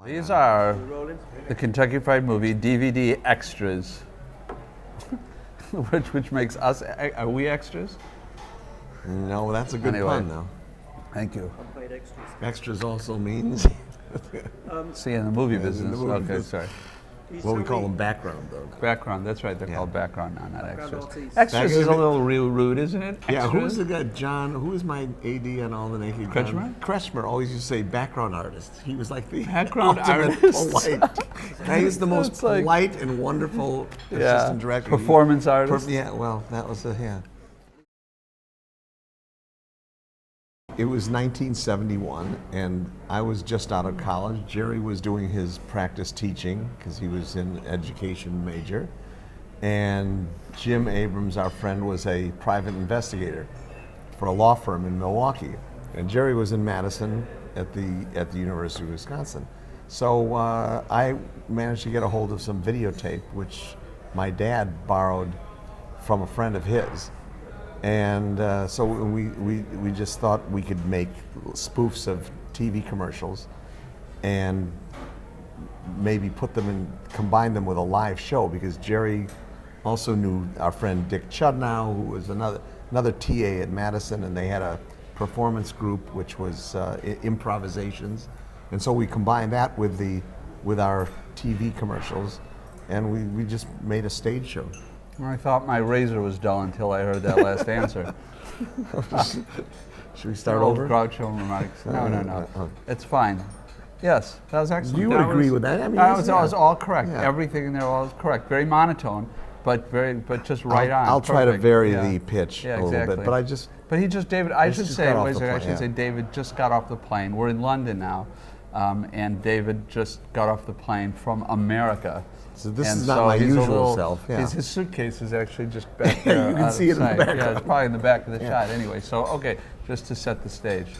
These are the Kentucky Fried Movie DVD extras, which makes us, are we extras? No, that's a good Anyway. pun, though. Thank you. Unpaid extras. Extras also means See, in the movie in the business. movie Okay, business. sorry. well, we call them background, though. Background, that's right. They're Yeah. called background now, not Background extras. artists. Extras is a Background- little real rude, isn't it? Yeah, Extras? who's the guy? John. Who was my AD on All the Naked Gun? Kretschmer? Kretschmer always used to say background artist. He was like the Background ultimate artist. polite. He was the most It's like- polite and wonderful Yeah, assistant director. performance artist. Yeah, well, that was yeah. It was 1971, and I was just out of college. Jerry was doing his practice teaching because he was an education major. And Jim Abrams, our friend, was a private investigator for a law firm in Milwaukee. And Jerry was in Madison at the University of Wisconsin. So I managed to get a hold of some videotape, which my dad borrowed from a friend of his. And so we just thought we could make spoofs of TV commercials and maybe put them in, combine them with a live show, because Jerry also knew our friend Dick Chudnow, who was another TA at Madison, and they had a performance group which was improvisations. And so we combined that with our TV commercials, and we just made a stage show. I thought my razor was dull until I heard that last answer. Should we start Old over? Groucho remarks. No. It's fine. Yes, that was excellent. You would That agree was- with that? I mean, that was all correct. Yeah. Everything in there was correct. Very monotone, but just right on. I'll try to Perfect. vary Yeah. the pitch Yeah, a little exactly. bit, but I just But David, I should just say, got off wait a the second, I plane, should say yeah. David just got off the plane. We're in London now, and David just got off the plane from America. So this And is not my he's a usual little- self, yeah. His suitcase is actually just back Yeah, there. you can out of see it in the sight. Yeah, background. it's probably in the back of the Yeah. shot anyway. So, okay, just to set the stage.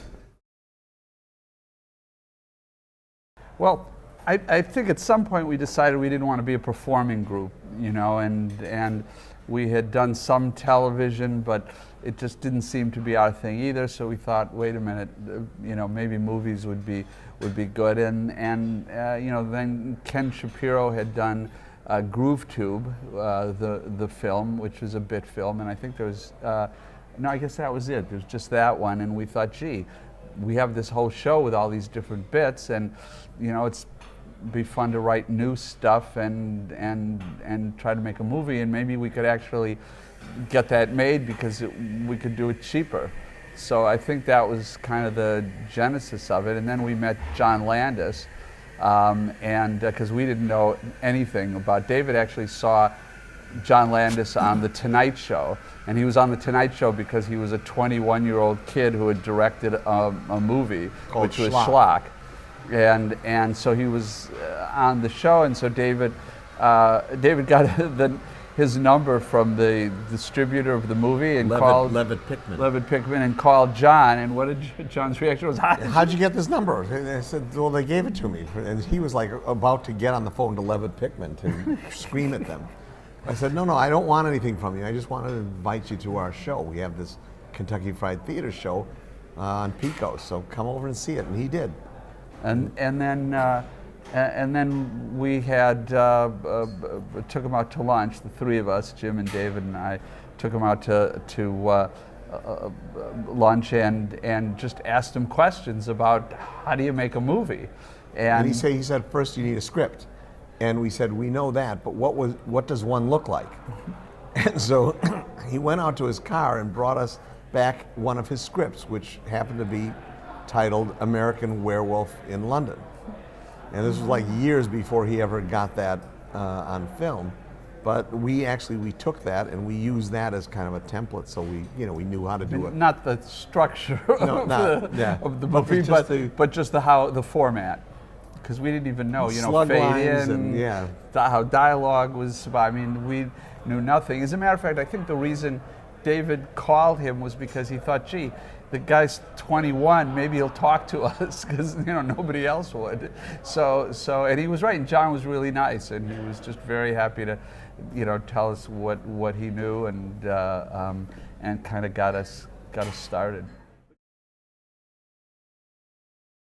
Well, I think at some point we decided we didn't want to be a performing group, and we had done some television, but it just didn't seem to be our thing either. So we thought, wait a minute, maybe movies would be good. And then Ken Shapiro had done Groove Tube, the film, which was a bit film, and I think there was no, I guess that was it. There was just that one, and we thought, gee, we have this whole show with all these different bits, and it's be fun to write new stuff and try to make a movie, and maybe we could actually get that made because we could do it cheaper. So I think that was kind of the genesis of it. And then we met John Landis, and because we didn't know anything about. David actually saw John Landis on The Tonight Show, and he was on The Tonight Show because he was a 21-year-old kid who had directed a movie Called which was Schlock. And so he was on the show, and so David got his number from the distributor of the movie and called Levitt Pickman. Levitt Pickman and called John. And what did John's reaction was? How'd you get this number? And I said, well, they gave it to me. And he was like about to get on the phone to Levitt Pickman to scream at them. I said, no, I don't want anything from you. I just wanted to invite you to our show. We have this Kentucky Fried Theater show on Pico, so come over and see it. And he did. And then we had took him out to lunch. The three of us, Jim and David and I, took him out to lunch and just asked him questions about how do you make a movie. And he said, first you need a script. And we said, we know that, but what does one look like? And so he went out to his car and brought us back one of his scripts, which happened to be titled American Werewolf in London. And this was like years before he ever got that on film. But we took that and we used that as kind of a template, so we knew how to do it. Not the structure of the movie, but just the format. Because we didn't even know, Slug fade lines in, and how dialogue was. I mean, we knew nothing. As a matter of fact, I think the reason David called him was because he thought, gee, the guy's 21, maybe he'll talk to us, because nobody else would. So and he was right, and John was really nice, and he was just very happy to, tell us what he knew, and kind of got us started.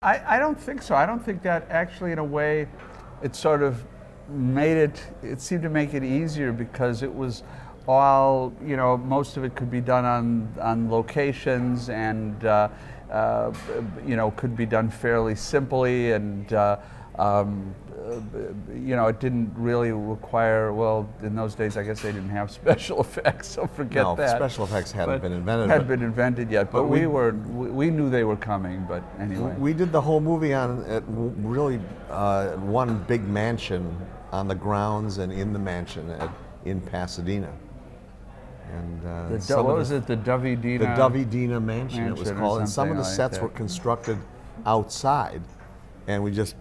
I don't think so. I don't think that actually, in a way, it sort of it seemed to make it easier because it was all, most of it could be done on locations and, could be done fairly simply and, it didn't really require, well, in those days, I guess they didn't have special effects, so forget No, that. special effects hadn't been invented. Hadn't been invented yet, but we knew they were coming, but anyway. We did the whole movie on really one big mansion on the grounds and in the mansion in Pasadena. And What was it, the Dovey-Dina? The Dovey-Dina mansion it was or called. And some of the something sets like were that. constructed outside, and we just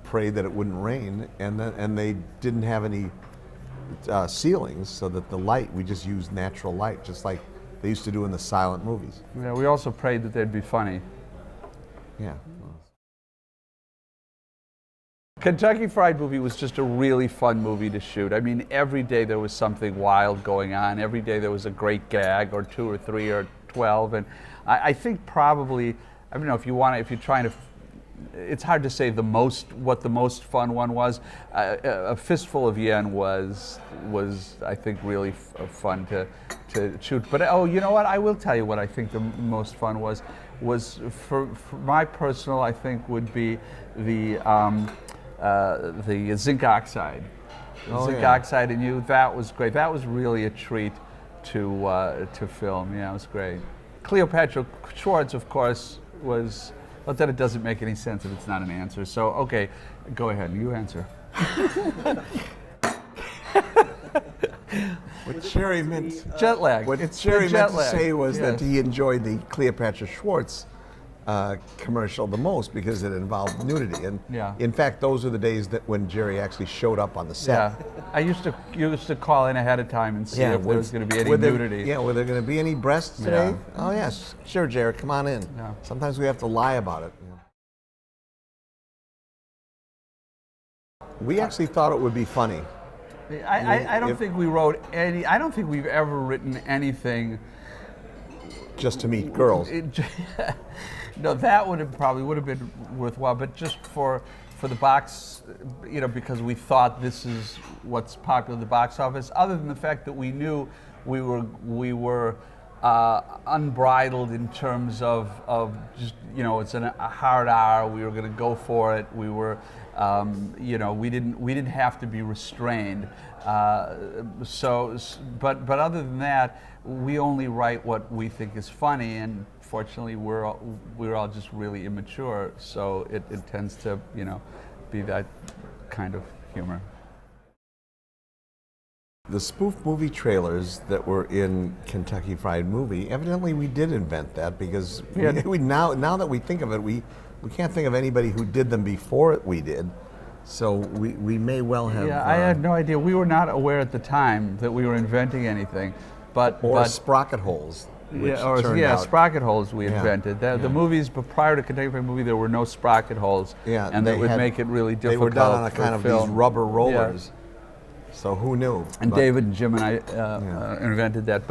prayed that it wouldn't rain. And they didn't have any ceilings, so that the light, we just used natural light, just like they used to do in the silent movies. Yeah, we also prayed that they'd be funny. Yeah. Kentucky Fried Movie was just a really fun movie to shoot. I mean, every day there was something wild going on. Every day there was a great gag, or 2 or 3 or 12. And I think probably, I don't know, if you're trying to, it's hard to say what the most fun one was. A Fistful of Yen was I think really fun to shoot. But you know what? I will tell you what I think the most fun was for my personal, I think, would be the zinc oxide. Zinc oxide and you, that was great. That was really a treat to film. Yeah, it was great. Cleopatra Schwartz, of course, was, but then it doesn't make any sense if it's not an answer. So, okay, go ahead, you answer. What Jerry meant, Jet lag. what It's Jerry the meant jet to lag. say was that Yes. he enjoyed the Cleopatra Schwartz commercial the most because it involved nudity. And Yeah. in fact, those are the days that when Jerry actually showed up on the set. Yeah, I used to call in ahead of time and see if there was going to be any nudity. Were there going to be any breasts today? Yeah. Oh yes, sure, Jerry, come on in. Yeah. Sometimes we have to lie about it. We actually thought it would be funny. I don't If- think we wrote any. I don't think we've ever written anything. Just to meet girls. No, that would have been worthwhile, but just for the box, because we thought this is what's popular at the box office. Other than the fact that we knew we were unbridled in terms of just it's a hard hour. We were going to go for it. We were, we didn't have to be restrained. But other than that, we only write what we think is funny, and fortunately, we're all just really immature, so it tends to be that kind of humor. The spoof movie trailers that were in Kentucky Fried Movie, evidently we did invent that because now that we think of it, we can't think of anybody who did them before we did. So we may well have. Yeah, I had no idea. We were not aware at the time that we were inventing anything, but sprocket holes. Which Yeah, turned out, sprocket holes we Yeah, invented. The yeah. movies, but prior to Kentucky Fried Movie, there were no sprocket holes, Yeah, and they that would had- make it really They difficult. were done on a for kind of film. these rubber rollers. So who knew? And But- David and Jim and I invented that.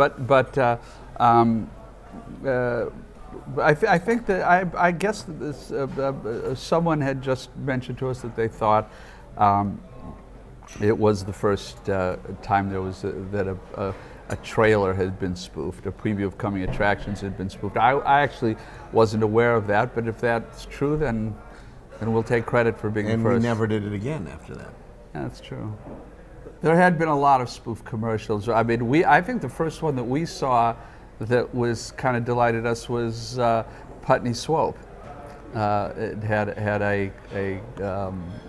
I think that I guess that this, someone had just mentioned to us that they thought it was the first time there was that a trailer had been spoofed, a preview of coming attractions had been spoofed. I actually wasn't aware of that, but if that's true, then we'll take credit for being And the first. we never did it again after that. Yeah, that's true. There had been a lot of spoof commercials. I mean, I think the first one that we saw that was kind of delighted us was Putney Swope. It had a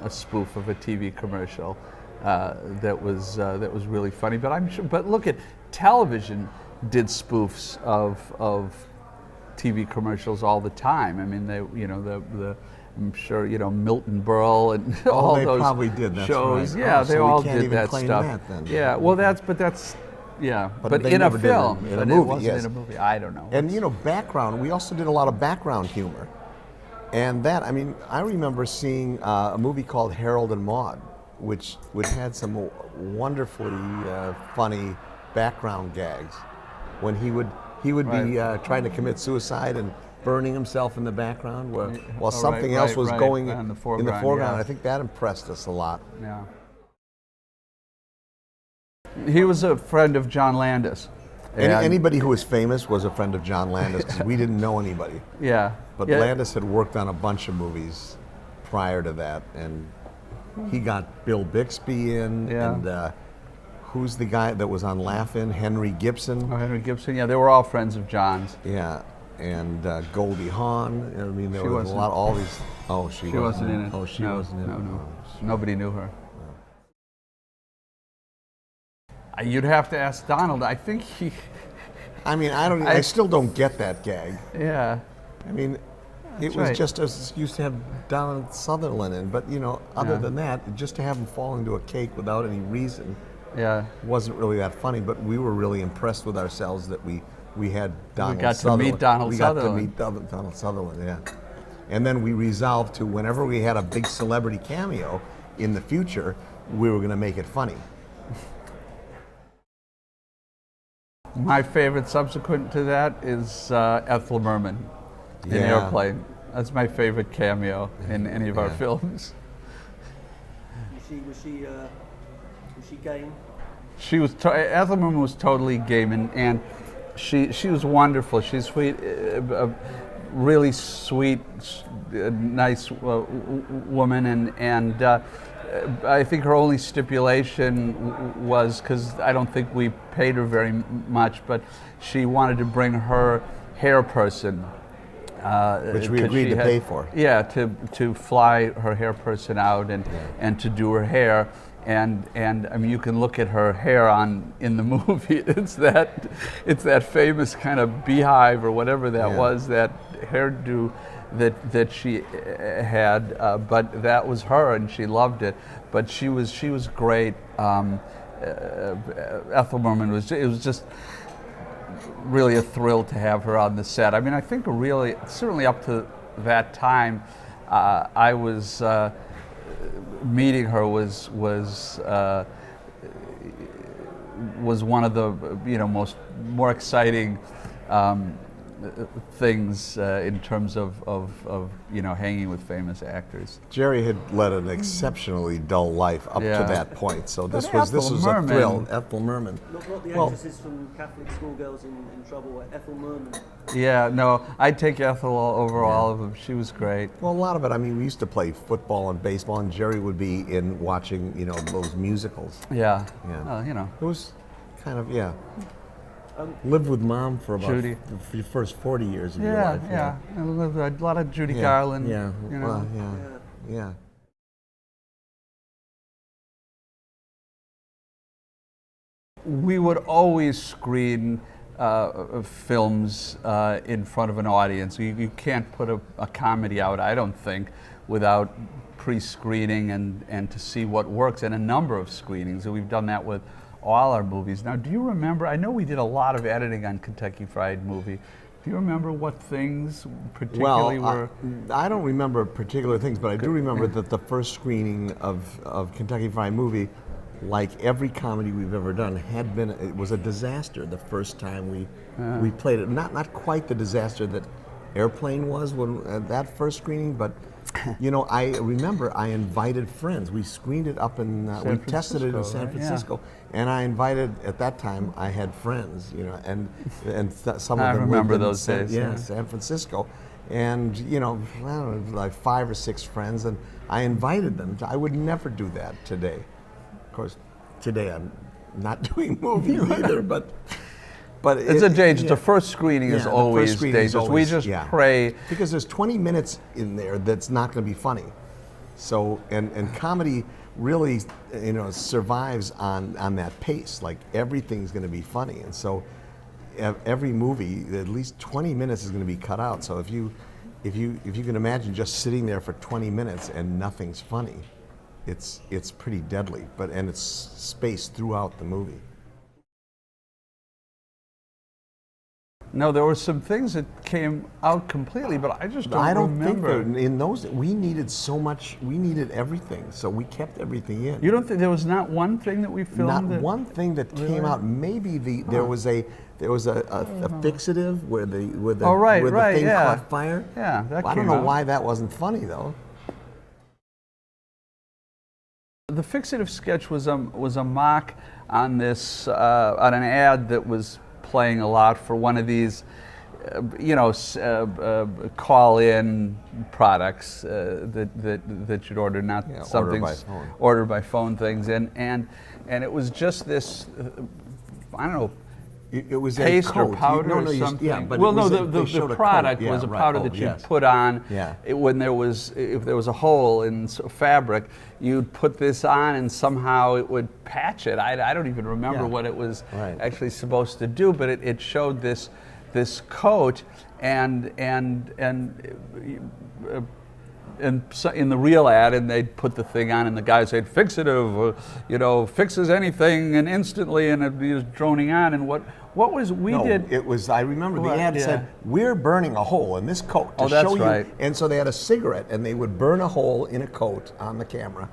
spoof of a TV commercial that was really funny. But I'm sure. But look at television did spoofs of TV commercials all the time. I mean, I'm sure Milton Berle and all they those probably did, that's shows. right. Yeah, Oh, they so we all can't did even that claim stuff. that then. Yeah, well, but they in a never did it film, in a but movie, it wasn't yes. in a movie. I don't know. And background, we also did a lot of background humor. And that, I mean, I remember seeing a movie called Harold and Maude, which had some wonderfully funny background gags when he would be trying to commit suicide, and burning himself in the background, while Oh, something right, else was right, going in the in the foreground, foreground. yeah. I think that impressed us a lot. Yeah. He was a friend of John Landis. And- Anybody who was famous was a friend of John Landis because we didn't know anybody. Yeah. But yeah. Landis had worked on a bunch of movies prior to that, and he got Bill Bixby in, Yeah. and who's the guy that was on Laugh-In? Henry Gibson. Oh, Henry Gibson. Yeah, they were all friends of John's. Yeah, and Goldie Hawn. I mean, there She was a wasn't. lot. All these. Oh, she wasn't in it. Oh, she No, wasn't in no, it. no. Oh, Nobody knew her. You'd have to ask Donald. I think he. I mean, I still don't get that gag. Yeah. I mean, it was right. just as used to have Donald Sutherland in, but you know, other Yeah. than that, just to have him fall into a cake without any reason Yeah. wasn't really that funny. But we were really impressed with ourselves that we had Donald got to Sutherland. meet Donald we Sutherland. got to meet Donald Sutherland, yeah. And then we resolved to, whenever we had a big celebrity cameo in the future, we were going to make it funny. My favorite subsequent to that is Ethel Merman in Yeah. Airplane. That's my favorite cameo in any of our Yeah. films. Was she game? She was Ethel Merman was totally game, and she was wonderful. She's sweet, really sweet, nice woman, and I think her only stipulation was, because I don't think we paid her very much, but she wanted to bring her hair person. Which we 'cause agreed she to had- pay for. Yeah, to fly her hair person out and to do her hair. And I mean, you can look at her hair in the movie. It's that famous kind of beehive or whatever that Yeah. was, that hairdo that she had. But that was her, and she loved it. But she was great. Ethel Merman it was just really a thrill to have her on the set. I mean, I think really, certainly up to that time, I was. Meeting her was one of the more exciting things in terms of hanging with famous actors. Jerry had led an exceptionally dull life up Yeah. to that point, so this But was Ethel a thrill. Merman. Ethel Merman. Not the Well- actresses from Catholic Schoolgirls in Trouble, Ethel Merman. Yeah, no, I'd take Ethel over all of them. She was great. Well, a lot of it. I mean, we used to play football and baseball, and Jerry would be in watching, those musicals. Yeah. Yeah. It was kind of lived with Mom for about Judy. the first 40 years of your Yeah, life. yeah. And a lot of Judy Yeah, Garland. Yeah. You know. Well, yeah. We would always screen films in front of an audience. You can't put a comedy out, I don't think, without pre-screening and to see what works, and a number of screenings. And we've done that with all our movies. Now, do you remember, I know we did a lot of editing on Kentucky Fried Movie. Do you remember what things particularly were? I don't remember particular things, but I do remember that the first screening of Kentucky Fried Movie, like every comedy we've ever done, it was a disaster the first time we played it. Not quite the disaster that Airplane was when that first screening, but I remember I invited friends. We screened it up in, we tested it in San right? Francisco, and I invited, at that time, I had friends, and some I of them remember lived in those days, yeah. San Francisco, and I don't know, like 5 or 6 friends, and I invited them. I would never do that today. Of course, today I'm not doing movies either, but It's a change. The first screening is the always first screening is dangerous. always- We just yeah. pray. Because there's 20 minutes in there that's not going to be funny. So, and comedy really, survives on that pace. Like everything's going to be funny. And so every movie, at least 20 minutes is going to be cut out. So if you can imagine just sitting there for 20 minutes and nothing's funny, it's pretty deadly. And it's spaced throughout the movie. No, there were some things that came out completely, but I just don't I don't remember. think that in those, we needed so much, we needed everything, so we kept everything in. You don't think there was not one thing that we filmed? Not one thing that Really? came out. Maybe there was a fixative where the Oh, right, where right, the thing yeah. caught fire. Yeah, that I came don't know out. why that wasn't funny though. The fixative sketch was a mock on this on an ad that was playing a lot for one of these, call-in products that you'd order, not Yeah, something order by phone. order by phone things, and it was just this, I don't know. It was Paste a coat. or powder or you- something. Yeah, but well, it no, was the they showed a product coat. Yeah, was a right. powder Oh, that you'd yes. put on. Yeah. If there was a hole in fabric, you'd put this on, and somehow it would patch it. I don't even remember Yeah. what it was Right. actually supposed to do, but it showed this coat, and so in the real ad, and they'd put the thing on, and the guy said, "Fixative, fixes anything and instantly," and it'd be just droning on. And what was we No, did? it was. I remember the What? ad Yeah. said, "We're burning a hole in this coat to Oh, that's show you." right. And so they had a cigarette, and they would burn a hole in a coat on the camera,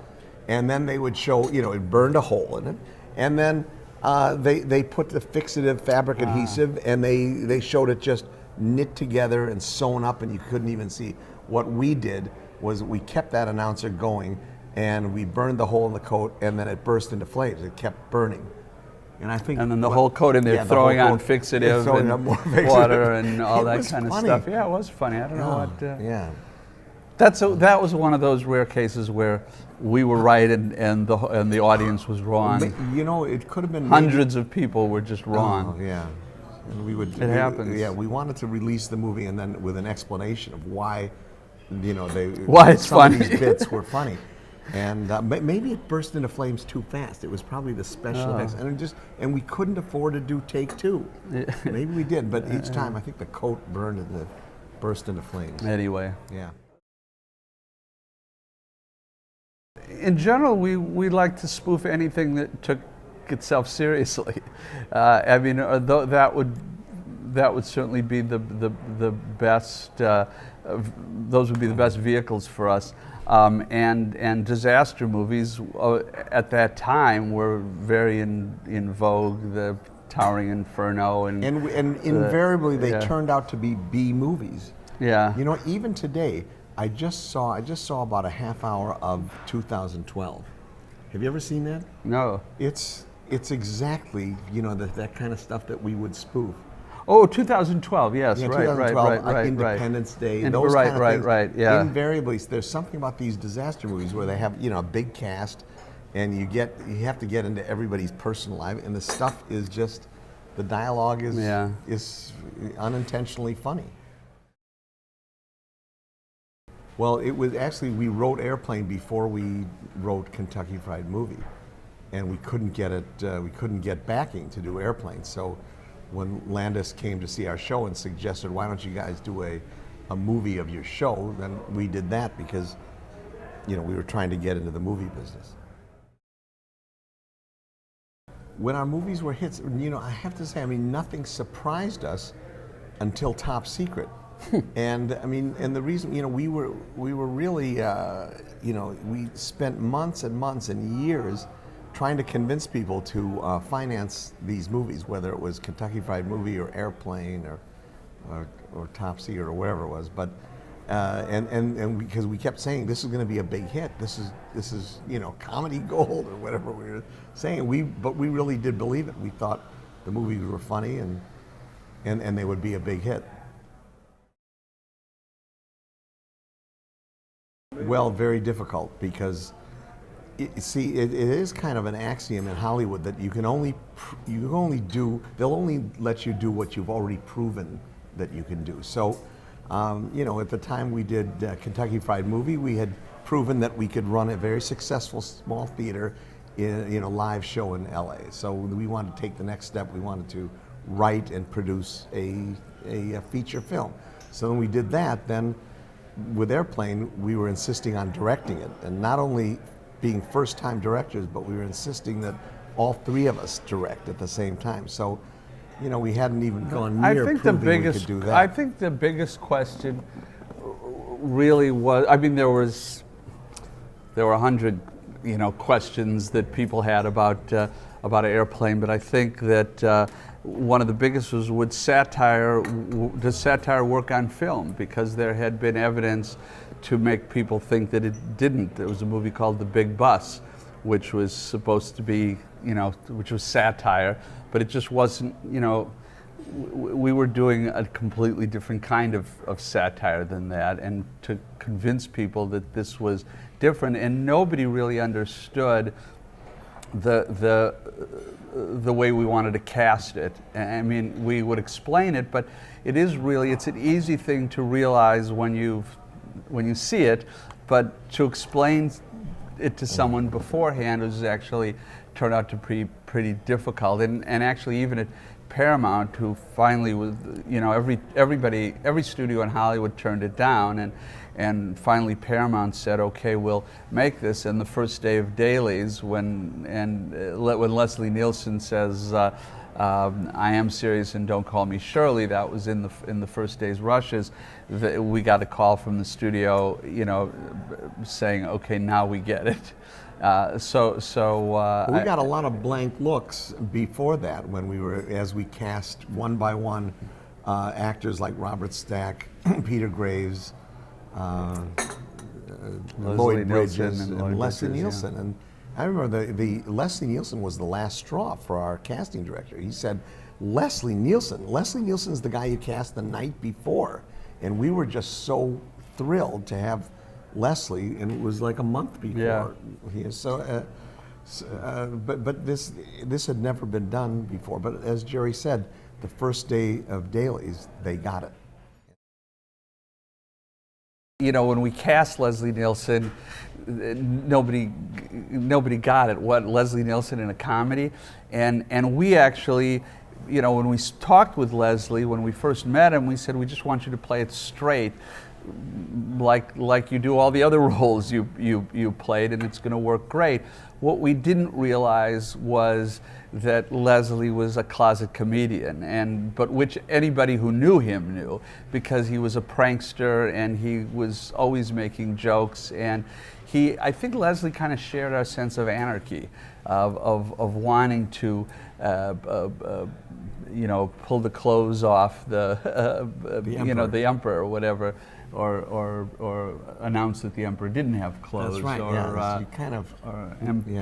and then they would show, it burned a hole in it, and then they put the fixative fabric adhesive, and they showed it just knit together and sewn up, and you couldn't even see. What we did was we kept that announcer going, and we burned the hole in the coat, and then it burst into flames. It kept burning. And I think, And then the whole coat, and they're yeah, the throwing whole on coat. fixative Throwing and up more fixative. water and all It that was kind of funny. stuff. Yeah, it was funny. I don't know what. Yeah. That was one of those rare cases where we were right and the audience was wrong. It could have been Hundreds of people were just wrong. Oh, yeah. And we would. It happens. Yeah, we wanted to release the movie and then with an explanation of why, Why it's some of funny. these bits were funny, and maybe it burst into flames too fast. It was probably the special Oh. effects, and we couldn't afford to do take two. Maybe we did, but each time I think the coat burned and burst into flames. Anyway, Yeah. in general, we like to spoof anything that took itself seriously. That would certainly be the best. Those would be the best vehicles for us. And disaster movies at that time were very in vogue. The Towering Inferno and invariably they yeah. turned out to be B movies. Yeah. Even today, I just saw about a half hour of 2012. Have you ever seen that? No. It's exactly that kind of stuff that we would spoof. Oh, 2012. Yes, Yeah, right, 2012, right. Independence Day, And- those right, kind of right, things. right, yeah. Invariably, there's something about these disaster movies where they have a big cast, and you have to get into everybody's personal life, and the stuff is just the dialogue is unintentionally funny. Well, it was actually, we wrote Airplane before we wrote Kentucky Fried Movie, and we couldn't get backing to do Airplane. So when Landis came to see our show and suggested, why don't you guys do a movie of your show, then we did that because we were trying to get into the movie business. When our movies were hits, I have to say, nothing surprised us until Top Secret. And the reason, we were really, we spent months and months and years trying to convince people to finance these movies, whether it was Kentucky Fried Movie or Airplane or Top Secret or whatever it was. But and because we kept saying this is going to be a big hit, this is comedy gold or whatever we were saying. But we really did believe it. We thought the movies were funny and they would be a big hit. Well, very difficult because it is kind of an axiom in Hollywood that they'll only let you do what you've already proven that you can do. So, at the time we did Kentucky Fried Movie, we had proven that we could run a very successful small theater in a live show in LA. So we wanted to take the next step. We wanted to write and produce a feature film. So when we did that, then with Airplane, we were insisting on directing it, and not only being first-time directors, but we were insisting that all three of us direct at the same time. So you know, we hadn't even gone I near think the proving we biggest, could do that. I think the biggest question really was, I mean, there were 100, you know, questions that people had about an airplane, but I think that one of the biggest was, does satire work on film? Because there had been evidence to make people think that it didn't. There was a movie called The Big Bus, which was supposed to be, you know, which was satire, but it just wasn't, you know, we were doing a completely different kind of satire than that, and to convince people that this was different, and nobody really understood the way we wanted to cast it. I mean, we would explain it, but it is really, it's an easy thing to realize when you see it, but to explain it to someone beforehand was actually turned out to be pretty difficult. And actually, even at Paramount, who finally was, you know, every studio in Hollywood turned it down, and finally Paramount said, okay, we'll make this. And the first day of dailies, when Leslie Nielsen says, I am serious and don't call me Shirley, that was in the first day's rushes, we got a call from the studio, you know, saying, okay, now we get it. We got a lot of blank looks before that as we cast one by one actors like Robert Stack, Peter Graves, Lloyd Bridges, and Leslie Nielsen. Yeah. And I remember the Leslie Nielsen was the last straw for our casting director. He said, Leslie Nielsen's the guy you cast the night before. And we were just so thrilled to have Leslie, and it was like a month before. Yeah. But this had never been done before. But as Jerry said, the first day of dailies, they got it. You know, when we cast Leslie Nielsen, nobody got it. What, Leslie Nielsen in a comedy? And we actually, you know, when we talked with Leslie, when we first met him, we said, we just want you to play it straight, like you do all the other roles you played, and it's going to work great. What we didn't realize was that Leslie was a closet comedian, but which anybody who knew him knew, because he was a prankster and he was always making jokes, and I think Leslie kind of shared our sense of anarchy, of wanting to you know, pull the clothes off the you know, the emperor or whatever, or announce that the emperor didn't have clothes. That's right. Or, yeah, you kind of,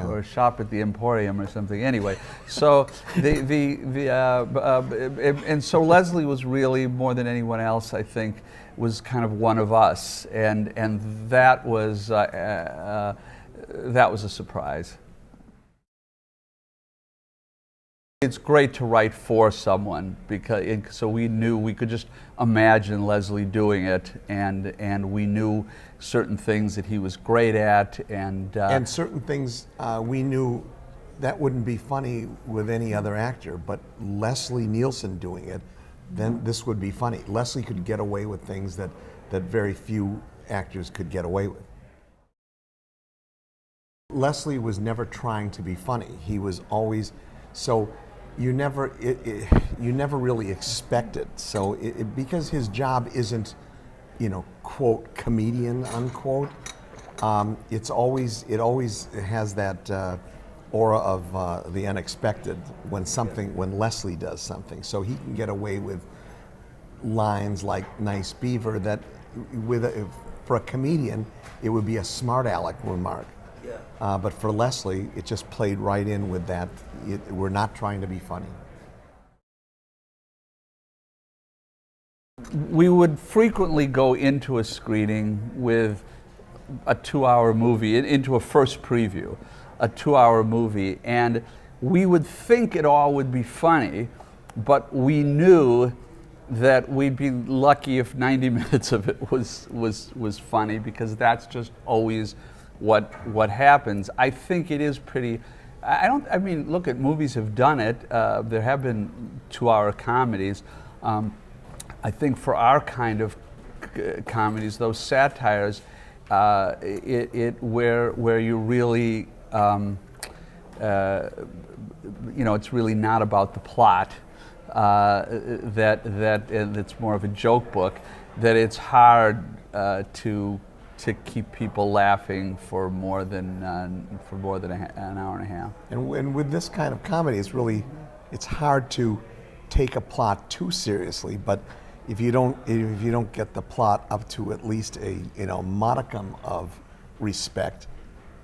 or shop at the Emporium or something. Anyway, so and so Leslie was really, more than anyone else, I think, was kind of one of us, and that was a surprise. It's great to write for someone, so we knew we could just imagine Leslie doing it, and we knew certain things that he was great at, and certain things we knew that wouldn't be funny with any other actor, but Leslie Nielsen doing it, then this would be funny. Leslie could get away with things that very few actors could get away with. Leslie was never trying to be funny. He was always so. You never really expect it. So because his job isn't, you know, quote, comedian, unquote, it always has that aura of the unexpected when Leslie does something. So he can get away with lines like "nice beaver" that for a comedian it would be a smart aleck remark. Yeah. But for Leslie, it just played right in with that. We're not trying to be funny. We would frequently go into a screening with a 2-hour movie, into a first preview, a 2-hour movie, and we would think it all would be funny, but we knew that we'd be lucky if 90 minutes of it was funny, because that's just always what happens. I think it is pretty. I mean, look, at movies have done it. There have been 2-hour comedies. I think for our kind of comedies, those satires, where you really, you know, it's really not about the plot. and it's more of a joke book, that it's hard to keep people laughing for more than an hour and a half. And with this kind of comedy, it's hard to take a plot too seriously. But if you don't get the plot up to at least a modicum of respect,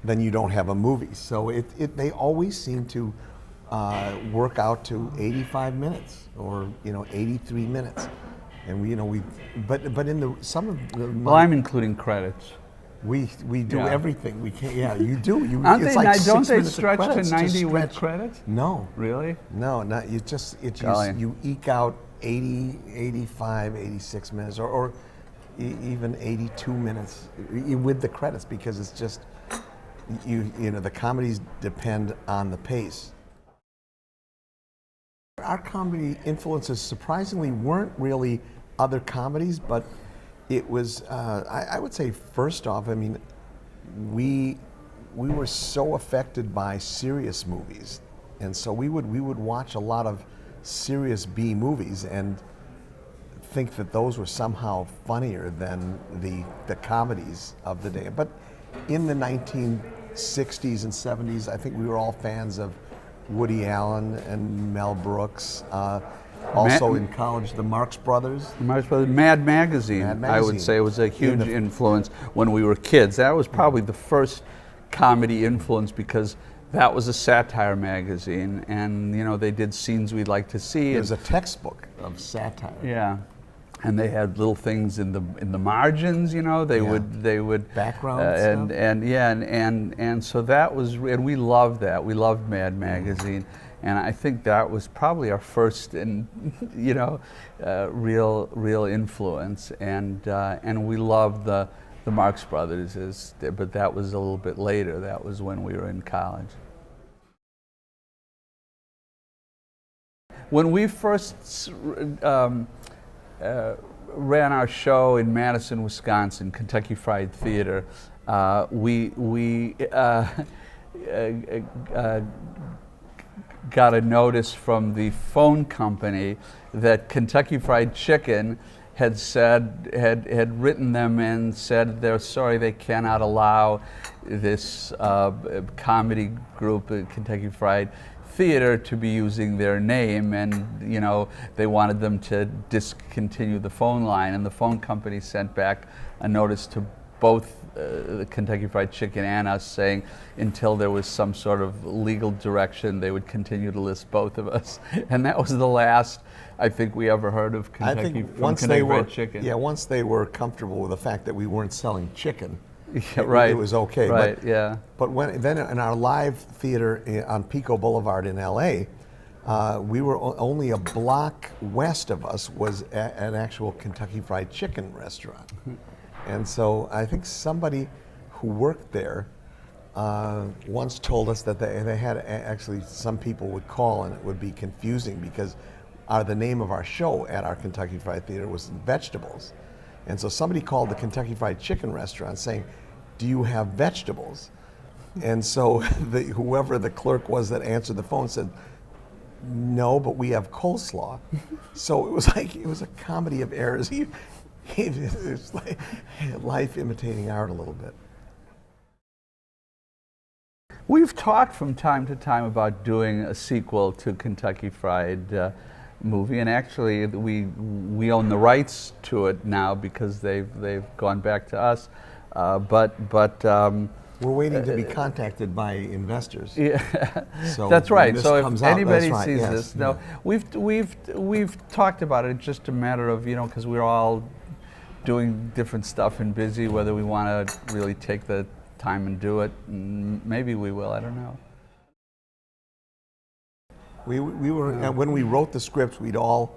then you don't have a movie. So they always seem to work out to 85 minutes or 83 minutes. And but in some of the Well, I'm including credits. we do everything we can. Yeah, you do. Aren't it's they? like Don't 6 they minutes of stretch to credits, 90 just with stretch. credits? No, Really? no, not you. Golly. You eke out 80, 85, 86 minutes, or even 82 minutes with the credits, because it's just the comedies depend on the pace. Our comedy influences surprisingly weren't really other comedies, but it was, I would say, first off, I mean, we were so affected by serious movies, and so we would watch a lot of serious B movies and think that those were somehow funnier than the comedies of the day. But in the 1960s and 70s, I think we were all fans of Woody Allen and Mel Brooks. Also in college, the Marx Brothers. Mad Magazine, I would say, was a huge influence when we were kids. That was probably the first comedy influence, because that was a satire magazine, and they did scenes we'd like to see. It was a textbook of satire. Yeah, and they had little things in the margins. They would background stuff. And so that was, and we loved that. We loved Mad Magazine. And I think that was probably our first, real influence. And we loved the Marx Brothers, but that was a little bit later. That was when we were in college. When we first ran our show in Madison, Wisconsin, Kentucky Fried Theater, we got a notice from the phone company that Kentucky Fried Chicken had written them and said they're sorry, they cannot allow this comedy group, Kentucky Fried Theater, to be using their name, and they wanted them to discontinue the phone line, and the phone company sent back a notice to both the Kentucky Fried Chicken and us, saying until there was some sort of legal direction, they would continue to list both of us. And that was the last I think we ever heard of Kentucky Fried Chicken. Yeah, once they were comfortable with the fact that we weren't selling chicken, right, it was okay. Right, but, yeah. But then in our live theater on Pico Boulevard in LA, we were only a block west of us was an actual Kentucky Fried Chicken restaurant. And so I think somebody who worked there once told us that they had actually, some people would call and it would be confusing because the name of our show at our Kentucky Fried Theater was Vegetables. And so somebody called the Kentucky Fried Chicken restaurant saying, "Do you have vegetables?" And so whoever the clerk was that answered the phone said, "No, but we have coleslaw." So it was a comedy of errors. It's like life imitating art a little bit. We've talked from time to time about doing a sequel to Kentucky Fried movie, and actually we own the rights to it now because they've gone back to us. But we're waiting to be contacted by investors. Yeah, so that's right. So if out, anybody right, sees yes, this, no, we've talked about it. It's just a matter of because we're all doing different stuff and busy, whether we want to really take the time and do it. And maybe we will. I don't know. We were when we wrote the scripts, we'd all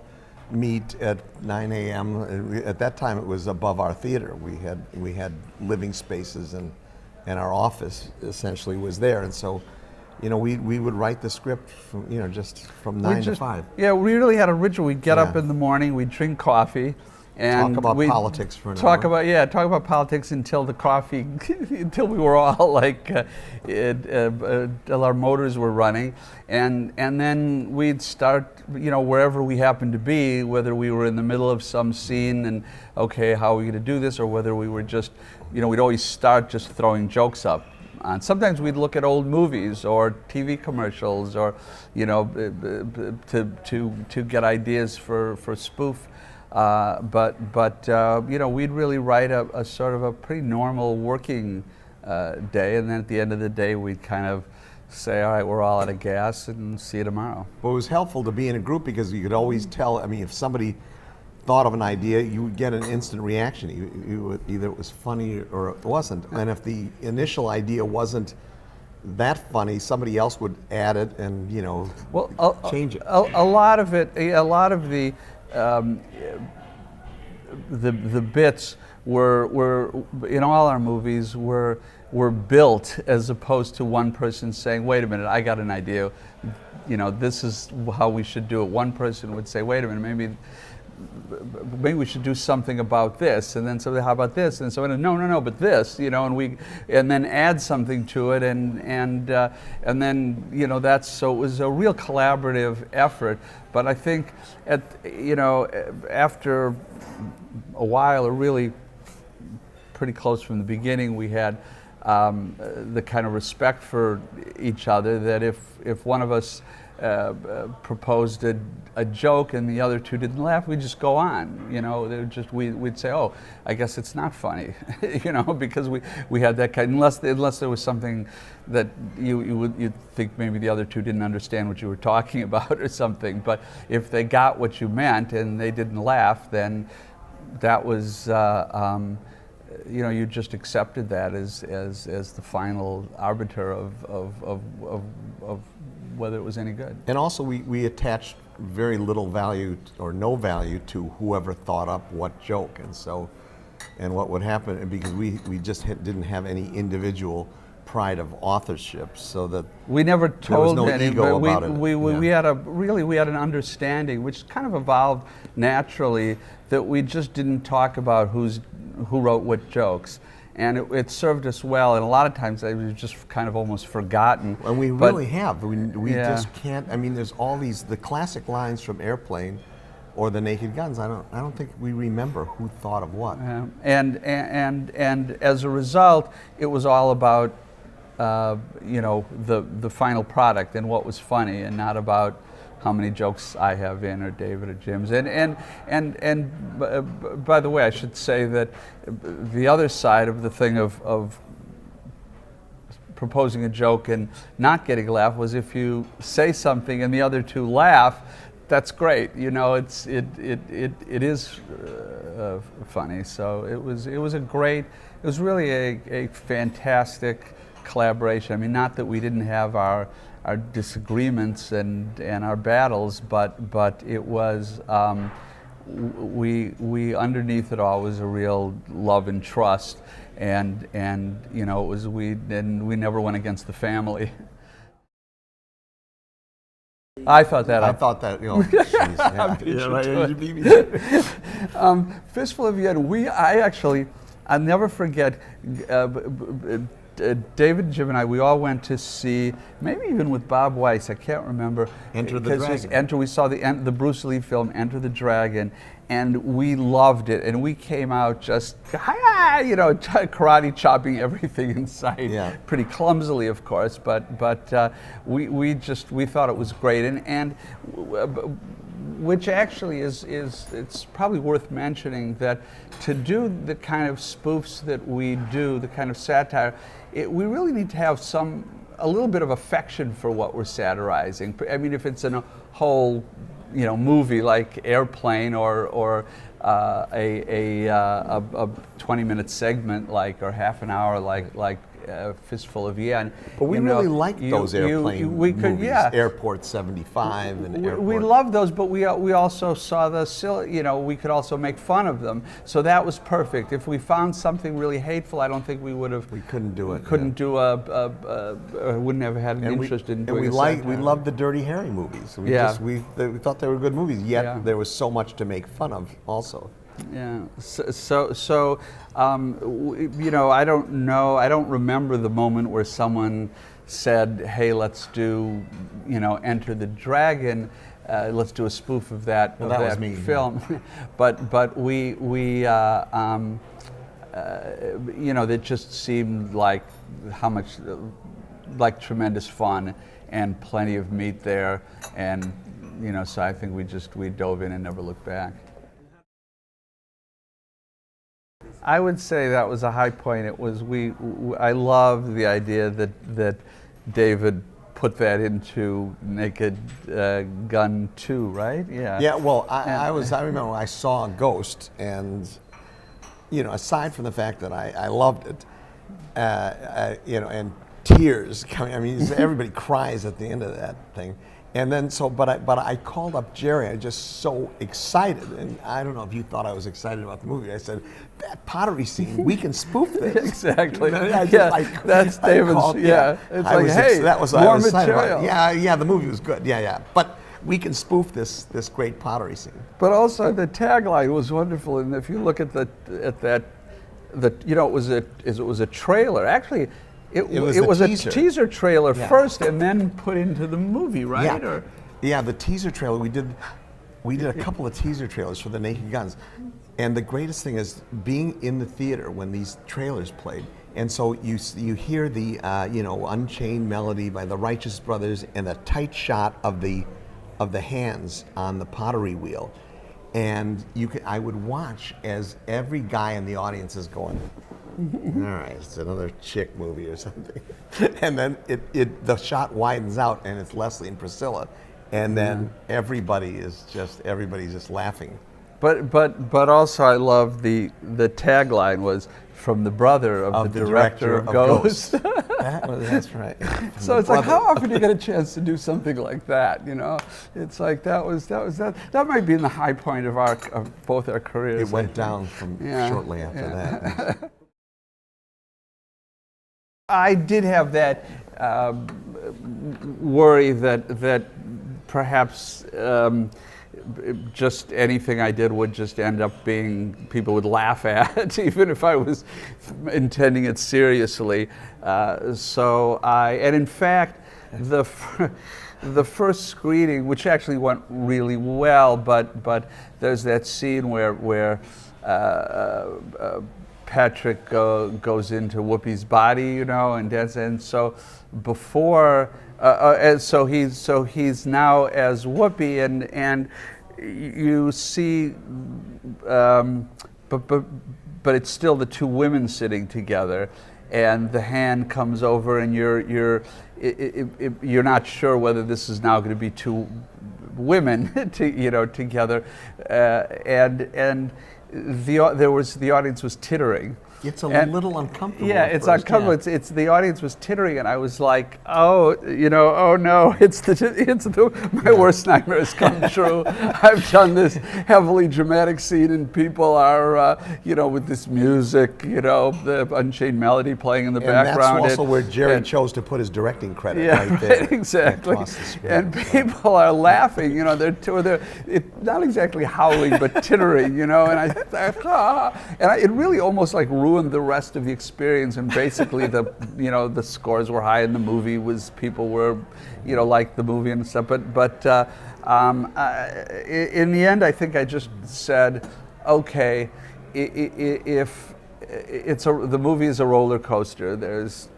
meet at 9 a.m. At that time, it was above our theater. We had living spaces, and our office essentially was there. And so, we would write the script from just from 9 to 5. Yeah, we really had a ritual. We'd get up in the morning, we'd drink coffee, And Talk about we'd politics for an talk hour. talk about politics until the coffee, until we were all like, till our motors were running, and then we'd start, wherever we happened to be, whether we were in the middle of some scene and okay, how are we going to do this, or whether we were just, we'd always start just throwing jokes up. And sometimes we'd look at old movies or TV commercials, or to get ideas for spoof. But we'd really write a sort of a pretty normal working day, and then at the end of the day, we'd kind of say, all right, we're all out of gas, and see you tomorrow. Well, it was helpful to be in a group because you could always tell. I mean, if somebody thought of an idea, you would get an instant reaction. Either it was funny or it wasn't. And if the initial idea wasn't that funny, somebody else would add it and change it. A lot of it, a lot of the bits were in all our movies were built as opposed to one person saying, wait a minute, I got an idea, this is how we should do it. One person would say, wait a minute, maybe we should do something about this, and then somebody, how about this, and so no, but this, and then add something to it, and then that's, so it was a real collaborative effort. But I think after a while, or really pretty close from the beginning, we had the kind of respect for each other that if one of us proposed a joke and the other two didn't laugh, we'd just go on. We'd say, oh, I guess it's not funny, because we had that kind. Unless there was something that you'd think maybe the other two didn't understand what you were talking about or something. But if they got what you meant and they didn't laugh, then that was. You just accepted that as the final arbiter of whether it was any good. And also we attached very little value or no value to whoever thought up what joke, and what would happen, because we just didn't have any individual pride of authorship, so that we never told there was no ego about it. We had an understanding, which kind of evolved naturally, that we just didn't talk about who wrote what jokes. And it served us well, and a lot of times we've just kind of almost forgotten. And we really have. We just can't. I mean, there's all the classic lines from Airplane or The Naked Guns. I don't think we remember who thought of what. And as a result, it was all about the final product and what was funny, and not about how many jokes I have in, or David, or Jim's. And by the way, I should say that the other side of the thing of proposing a joke and not getting a laugh was if you say something and the other two laugh, that's great. It is funny. So it was really a fantastic collaboration. I mean, not that we didn't have our disagreements and our battles, but it was, we underneath it all was a real love and trust, and it was, we never went against the family. I thought that. Geez, yeah. Fistful of Yen. I'll never forget. David, Jim, and I, we all went to see, maybe even with Bob Weiss, I can't remember. Enter the Dragon. We saw the Bruce Lee film, Enter the Dragon, and we loved it. And we came out just, karate chopping everything in sight. Yeah. Pretty clumsily, of course, but we thought it was great. And which actually it's probably worth mentioning that to do the kind of spoofs that we do, the kind of satire, we really need to have a little bit of affection for what we're satirizing. I mean, if it's in a whole, movie like Airplane, or a 20-minute segment or half an hour like Fistful of Yen. But we really liked those Airplane movies. Yeah. Airport 75 and Airport. We loved those, but we also saw the silly, we could also make fun of them. So that was perfect. If we found something really hateful, I don't think we would have. We couldn't do it. Wouldn't have had an interest in doing it. We loved the Dirty Harry movies. We thought they were good movies, yet there was so much to make fun of also. Yeah. You know, I don't remember the moment where someone said, "Hey, let's do, you know, Enter the Dragon. Let's do a spoof of that Well, that was me, film." yeah. but we you know, that just seemed like how much like tremendous fun and plenty of meat there, and you know, so I think we dove in and never looked back. I would say that was a high point. It was I loved the idea that David put that into Naked Gun 2, right? Yeah. Yeah, well, I remember when I saw Ghost, and you know, aside from the fact that I loved it, you know, and tears coming. I mean, everybody cries at the end of that thing. And then but I called up Jerry. I was just so excited, and I don't know if you thought I was excited about the movie. I said, "That pottery scene, we can spoof this." Exactly. That's David's. Yeah. It's like, hey, that was more excited material. about. Yeah, the movie was good. Yeah. But we can spoof this great pottery scene. But also the tagline was wonderful, and if you look at that, you know, it was a trailer. Actually, it was a teaser trailer first, and then put into the movie, right? Yeah, the teaser trailer. We did a couple of teaser trailers for the Naked Guns, and the greatest thing is being in the theater when these trailers played. And so you hear the you know, Unchained Melody by the Righteous Brothers, and the tight shot of the hands on the pottery wheel, and I would watch as every guy in the audience is going, "All right, it's another chick movie or something," and then the shot widens out, and it's Leslie and Priscilla, and then everybody's just laughing. But also I love the tagline was from the brother of the director of Ghost. That's right. So it's like, how often do you get a chance to do something like that? You know, it's like that might be in the high point of both our careers. It went down from shortly after that. I did have that worry that perhaps just anything I did would just end up being people would laugh at, even if I was intending it seriously. And in fact, the first screening, which actually went really well, but there's that scene where Patrick goes into Whoopi's body, you know, and dances. And so before, and so he's now as Whoopi, and you see, but it's still the two women sitting together, and the hand comes over, and you're not sure whether this is now going to be two women, together, and the audience was tittering. It's a little uncomfortable. Yeah, it's uncomfortable. Yeah. It's the audience was tittering, and I was like, oh no, my worst nightmare has come true. I've done this heavily dramatic scene, and people are, with this music, the Unchained Melody playing in the background. And that's also where Jerry chose to put his directing credit, right there. Exactly. And people are laughing, they're not exactly howling, but tittering, and it really almost like ruined the rest of the experience. And basically the scores were high, and the movie people were like the movie and stuff, but in the end I think I just said, okay, if the movie is a roller coaster, there's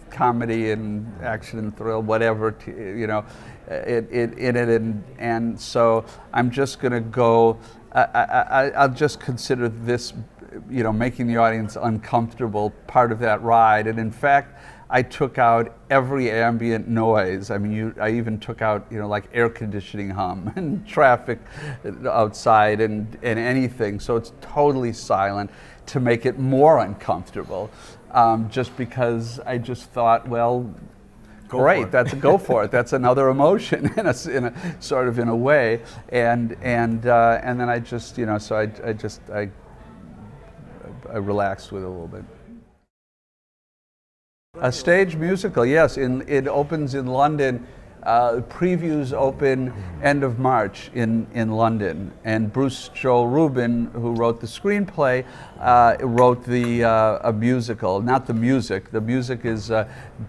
comedy and action and thrill, whatever, in it, and so I'm just going to go. I'll just consider this, making the audience uncomfortable, part of that ride. And in fact, I took out every ambient noise. I mean, I even took out, like air conditioning hum and traffic outside and anything. So it's totally silent to make it more uncomfortable. Just because I just thought, well, great, go for it. That's another emotion in a sort of in a way. And then I just, I relaxed with it a little bit. A stage musical, yes. It opens in London Previews open end of March in London, and Bruce Joel Rubin, who wrote the screenplay, wrote a musical. Not the music. The music is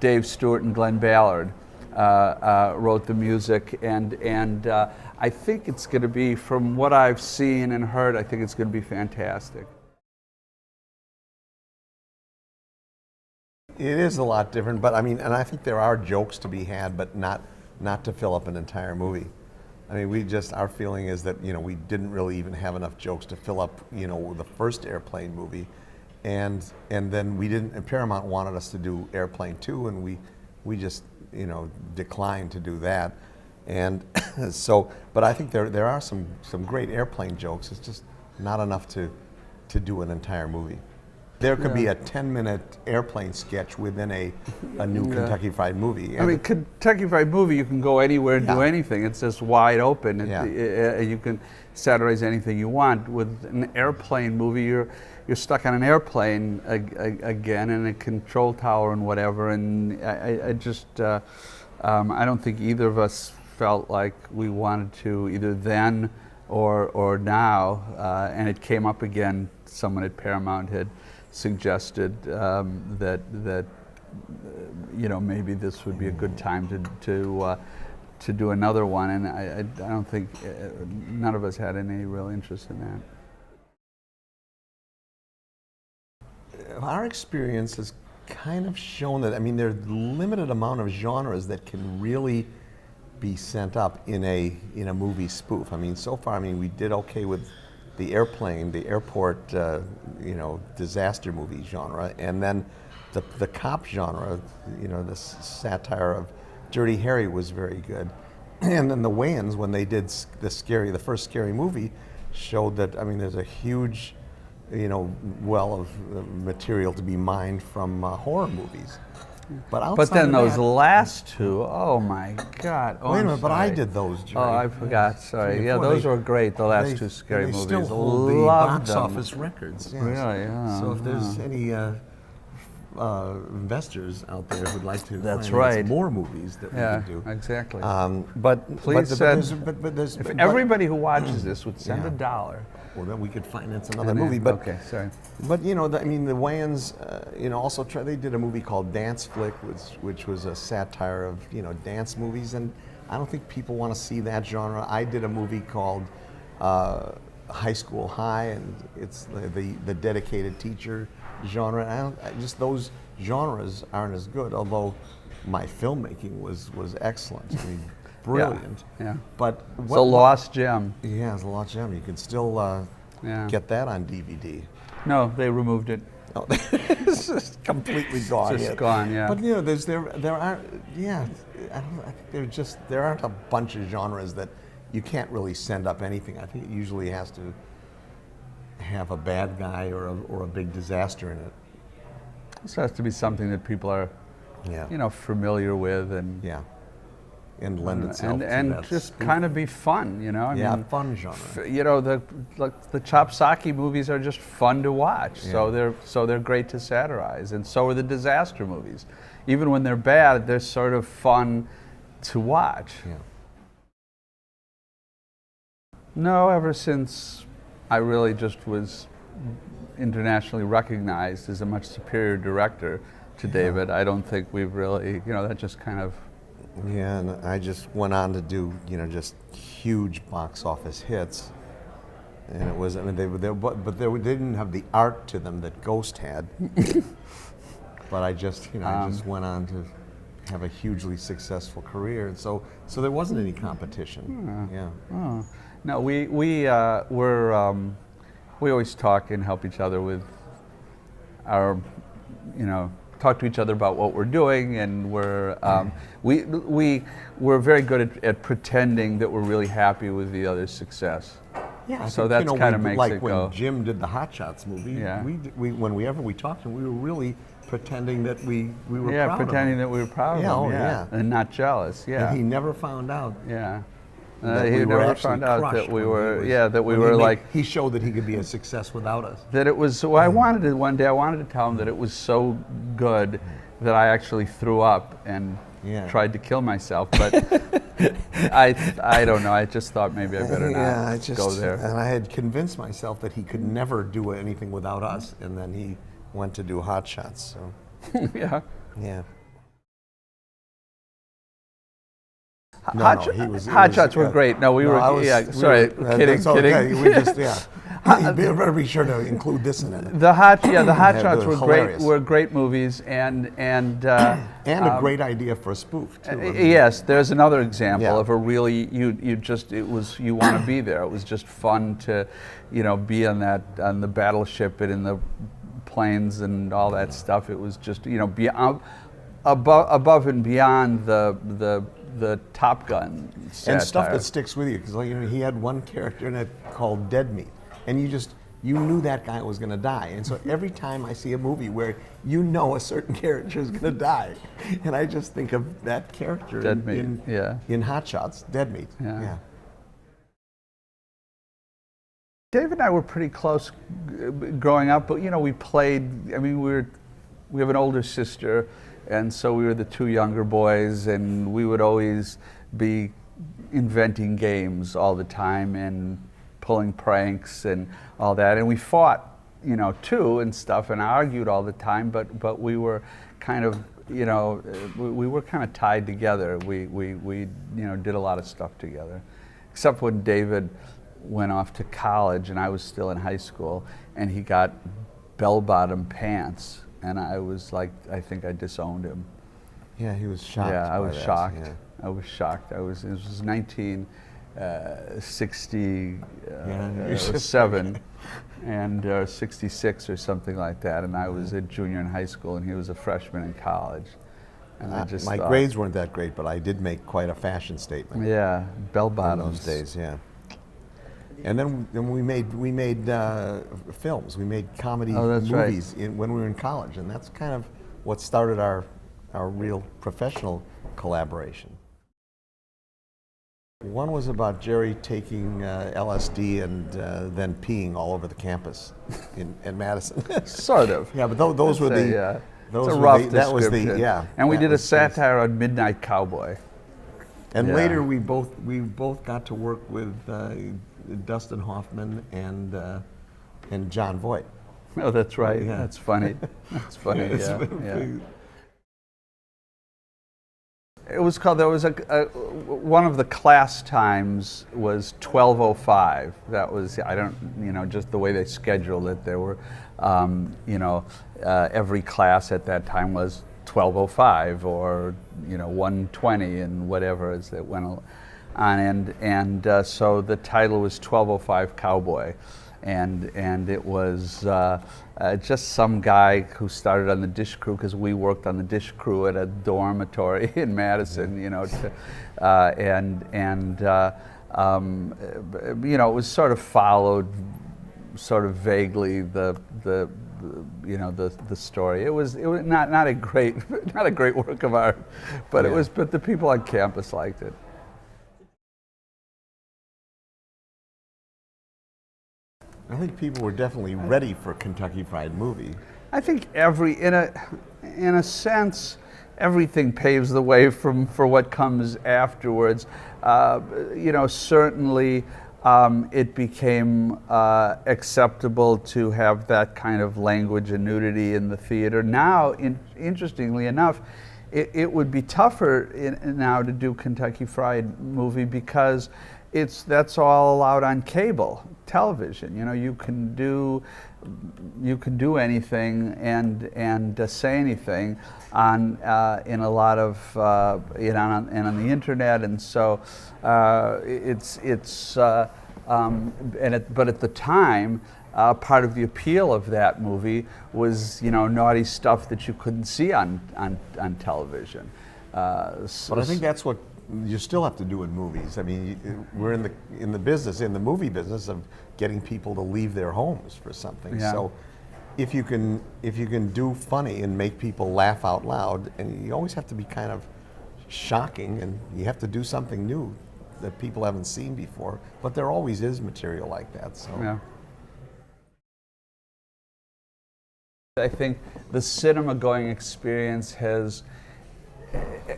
Dave Stewart and Glenn Ballard wrote the music, and I think it's going to be, from what I've seen and heard, I think it's going to be fantastic. It is a lot different, but I mean, and I think there are jokes to be had, but not to fill up an entire movie. I mean, our feeling is that, you know, we didn't really even have enough jokes to fill up, you know, the first Airplane movie, and then we didn't. And Paramount wanted us to do Airplane 2, and we just, you know, declined to do that. And so, but I think there are some great Airplane jokes. It's just not enough to do an entire movie. There could be a 10-minute Airplane sketch within a new Kentucky Fried Movie. I mean, Kentucky Fried Movie, you can go anywhere and do anything. It's just wide open. You can satirize anything you want. With an Airplane movie, you're stuck on an airplane again, in a control tower and whatever. And I don't think either of us felt like we wanted to, either then or now. And it came up again. Someone at Paramount had suggested that you know, maybe this would be a good time to do another one, and I don't think none of us had any real interest in that. Our experience has kind of shown that, I mean, there's a limited amount of genres that can really be sent up in a movie spoof. I mean, so far, I mean, we did okay with the airplane, the airport, you know, disaster movie genre, and then the cop genre, you know, the satire of Dirty Harry was very good, and then the Wayans, when they did the first Scary Movie, showed that, I mean, there's a huge, you know, well of material to be mined from horror movies. But then those last two, oh my God! Oh, wait a minute, but I did those, Jerry. Oh, I forgot. Sorry. Yeah, those were great. The last two Scary movies. Still hold the box office records. Yes. Really? Yeah. So if there's any investors out there who'd like to finance more movies that we can do. Exactly. But please there's everybody who watches this would send $1. Well, then we could finance another movie. But okay, sorry. But you know, I mean, the Wayans, you know, also they did a movie called Dance Flick, which was a satire of, you know, dance movies, and I don't think people want to see that genre. I did a movie called High School High, and it's the dedicated teacher genre. Just those genres aren't as good, although my filmmaking was excellent. I mean, brilliant. Yeah. But it's a lost gem. Yeah, it's a lost gem. You can still get that on DVD. No, they removed it. Oh, it's just completely gone. It's just gone. Yeah. But you know, there are I think there aren't a bunch of genres that you can't really send up anything. I think it usually has to have a bad guy or a big disaster in it. This has to be something that people are, you know, familiar with, and and lend itself and just kind of be fun, you know. I mean, fun genre. You know, the Chopsaki movies are just fun to watch. So they're great to satirize, and so are the disaster movies. Even when they're bad, they're sort of fun to watch. Yeah. No, ever since I really just was internationally recognized as a much superior director to David, I don't think we've really, you know, that just kind of. Yeah, and I just went on to do, you know, just huge box office hits, and it was, I mean, they didn't have the art to them that Ghost had. But I just, you know, I just went on to have a hugely successful career, and so there wasn't any competition. Oh. No, we always talk and help each other with our, you know, talk to each other about what we're doing, and we're very good at pretending that we're really happy with the other's success. Yeah, so that's kind of makes like it when go. Jim did the Hot Shots movie. Yeah. Whenever we talked to him, we were really pretending that we were proud pretending of him. that we were proud of him. And not jealous. Yeah, and he never found out. Yeah. He never found out that we were, that we were like. He showed that he could be a success without us. That it was. Well, I wanted to tell him that it was so good that I actually threw up and Yeah. tried to kill myself, but I don't know. I just thought maybe I better not go there. And I had convinced myself that he could never do anything without us, and then he went to do Hot Shots. So Yeah. yeah. Hot Shots were great. No, we were. Kidding. That's okay. We just you better be sure to include this in it. The Hot Shots were hilarious. great. Were great movies, and a great idea for a spoof too. I mean, yes, there's another example Yeah. of a really you want to be there. It was just fun to, be on the battleship and in the planes and all that stuff. It was just beyond, above and beyond the Top Gun satire. and stuff that sticks with you because he had one character in it called Dead Meat, and you knew that guy was going to die, and so every time I see a movie where a certain character is going to die, and I just think of that character Dead Meat, in Hot Shots, Dead Meat. Yeah. Dave and I were pretty close growing up, but we played. I mean, we have an older sister, and so we were the two younger boys, and we would always be inventing games all the time and pulling pranks and all that. And we fought, too, and stuff, and argued all the time. But we were kind of, we were kind of tied together. We did a lot of stuff together, except when David went off to college and I was still in high school, and he got bell-bottom pants. And I was like, I think I disowned him. Yeah, he was shocked. Yeah, I was by that, shocked. yeah. I was shocked. It was 1967 and 66 or something like that. And I was a junior in high school, and he was a freshman in college. And I just my thought, grades weren't that great, but I did make quite a fashion statement. Yeah, bell In bottoms. those days, yeah. And then we made films. We made comedy movies when we were in college, and that's kind of what started our real professional collaboration. One was about Jerry taking LSD and then peeing all over the campus in Madison. Sort of. Yeah, but those were the. Yeah. Those it's a were rough the, that was the description. yeah. And we that did a was satire on Midnight Cowboy. And Yeah. later we both got to work with Dustin Hoffman and John Voight. Oh, that's right. Yeah. That's funny. That's funny. Yeah. It was called. There was one of the class times was 12:05. That was just the way they scheduled it. There were every class at that time was 12:05 or 1:20 and whatever as it went on, and so the title was 12:05 Cowboy, and it was just some guy who started on the dish crew because we worked on the dish crew at a dormitory in Madison, it was sort of followed sort of vaguely the story. It was not a great work of art, but Yeah. but the people on campus liked it. I think people were definitely ready for Kentucky Fried Movie. I think in a sense, everything paves the way for what comes afterwards. Certainly, it became acceptable to have that kind of language and nudity in the theater. Now, interestingly enough, it would be tougher now to do Kentucky Fried Movie because that's all allowed on cable television. You can do anything and say anything in a lot of and on the internet, and so but at the time. Part of the appeal of that movie was, naughty stuff that you couldn't see on television. But I think that's what you still have to do in movies. I mean, we're in the movie business of getting people to leave their homes for something. Yeah. So, if you can do funny and make people laugh out loud, and you always have to be kind of shocking, and you have to do something new that people haven't seen before. But there always is material like that. So. Yeah. I think the cinema-going experience has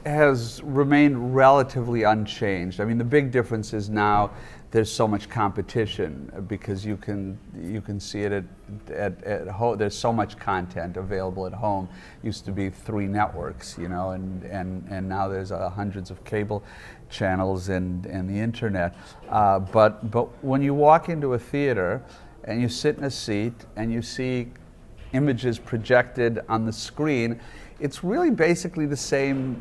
has remained relatively unchanged. I mean, the big difference is now there's so much competition because you can see it at home. There's so much content available at home. Used to be 3 networks, you know, and now there's hundreds of cable channels and the internet. But when you walk into a theater and you sit in a seat and you see images projected on the screen, it's really basically the same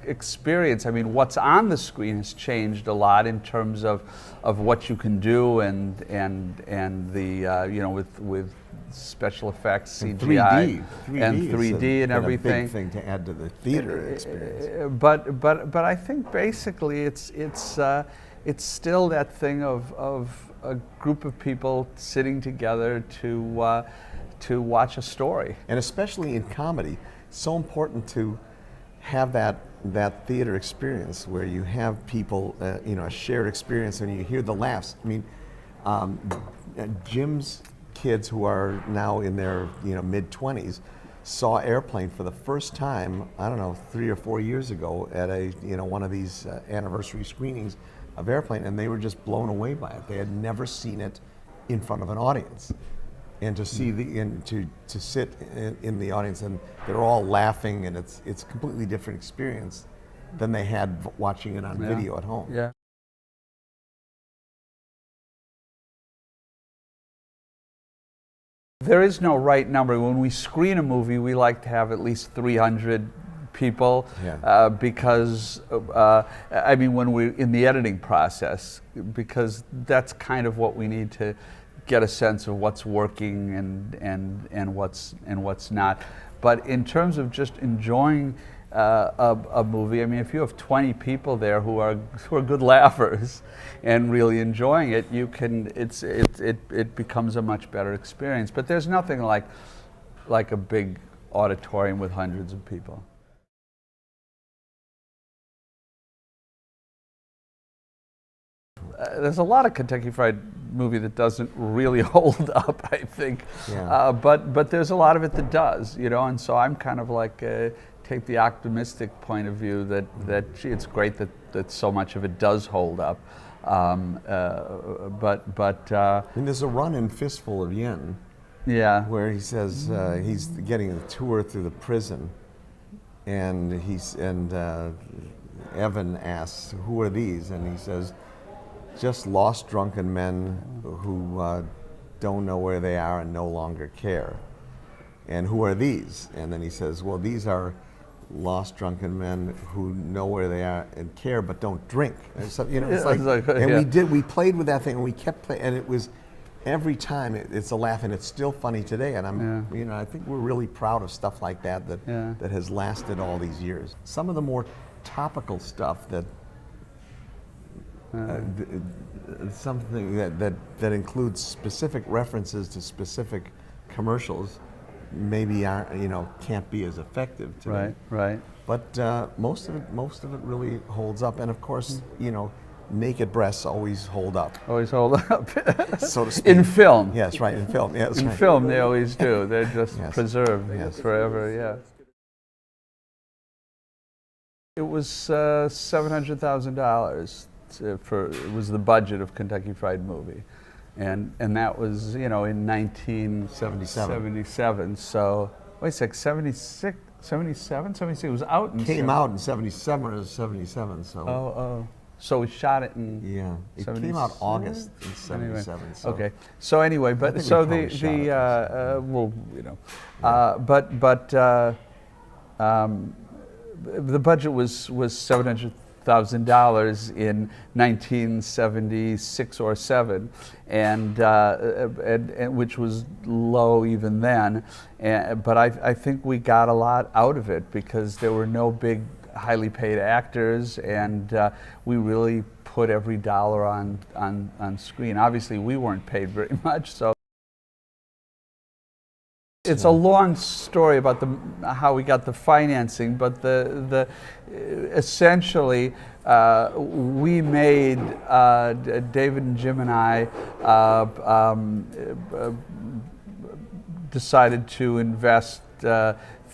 experience. I mean, what's on the screen has changed a lot in terms of what you can do and the you know, with special effects, CGI, 3D and everything. A big thing to add to the theater experience. But I think basically it's still that thing of a group of people sitting together to watch a story. And especially in comedy, it's so important to have that theater experience where you have people, you know, a shared experience, and you hear the laughs. I mean, Jim's kids, who are now in their, you know, mid-20s, saw Airplane for the first time, I don't know, 3 or 4 years ago at a, you know, one of these anniversary screenings of Airplane, and they were just blown away by it. They had never seen it in front of an audience. And to see to sit in the audience and they're all laughing, and it's a completely different experience than they had watching it on video at home. Yeah. There is no right number. When we screen a movie, we like to have at least 300 people, because I mean, when we're in the editing process, because that's kind of what we need to get a sense of what's working and what's not. But in terms of just enjoying a movie, I mean, if you have 20 people there who are good laughers and really enjoying it, you can it becomes a much better experience. But there's nothing like a big auditorium with hundreds of people. There's a lot of Kentucky Fried Movie that doesn't really hold up, I think. Yeah. But there's a lot of it that does, you know, and so I'm kind of like take the optimistic point of view that gee, it's great that so much of it does hold up. And there's a run in Fistful of Yen, where he says he's getting a tour through the prison, and Evan asks, "Who are these?" And he says, "Just lost drunken men who don't know where they are and no longer care." And who are these? And then he says, "Well, these are lost drunken men who know where they are and care but don't drink." And so, you know, it's like, and we played with that thing, and we kept playing, and it was every time it's a laugh, and it's still funny today. And you know, I think we're really proud of stuff like that has lasted all these years. Some of the more topical stuff that. Something that includes specific references to specific commercials, maybe can't be as effective today. Right. But most of it really holds up, and of course, you know, naked breasts always hold up. Always hold up. So to speak. In film. Yes, right. In film. Yes. In film, they always do. They're just preserved forever. Yeah. It was $700,000. It was the budget of Kentucky Fried Movie, and that was, you know, in 1977. So wait a sec, 76, 77, 76. It was out in came out in 77 or 77. So so we shot it in it came out August in 77. Anyway, so. okay. So anyway, but so the well, you know, the budget was $700,000 in 1976 or 7, and which was low even then. But I think we got a lot out of it because there were no big, highly paid actors, and we really put every dollar on screen. Obviously, we weren't paid very much, so. It's a long story about how we got the financing, but essentially we made, David and Jim and I decided to invest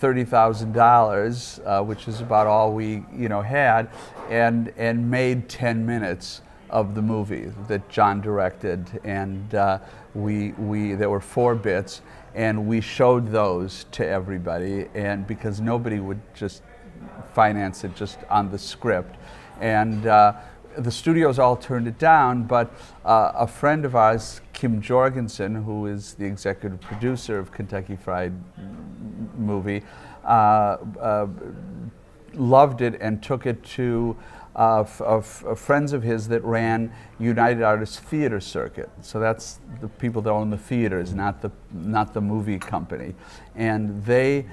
$30,000, which is about all we had, and made 10 minutes of the movie that John directed, and there were 4 bits, and we showed those to everybody, and because nobody would just finance it just on the script, and the studios all turned it down, but a friend of ours, Kim Jorgensen, who is the executive producer of Kentucky Fried Movie, loved it and took it to friends of his that ran United Artists Theater Circuit. So that's the people that own the theaters, not the movie company. And they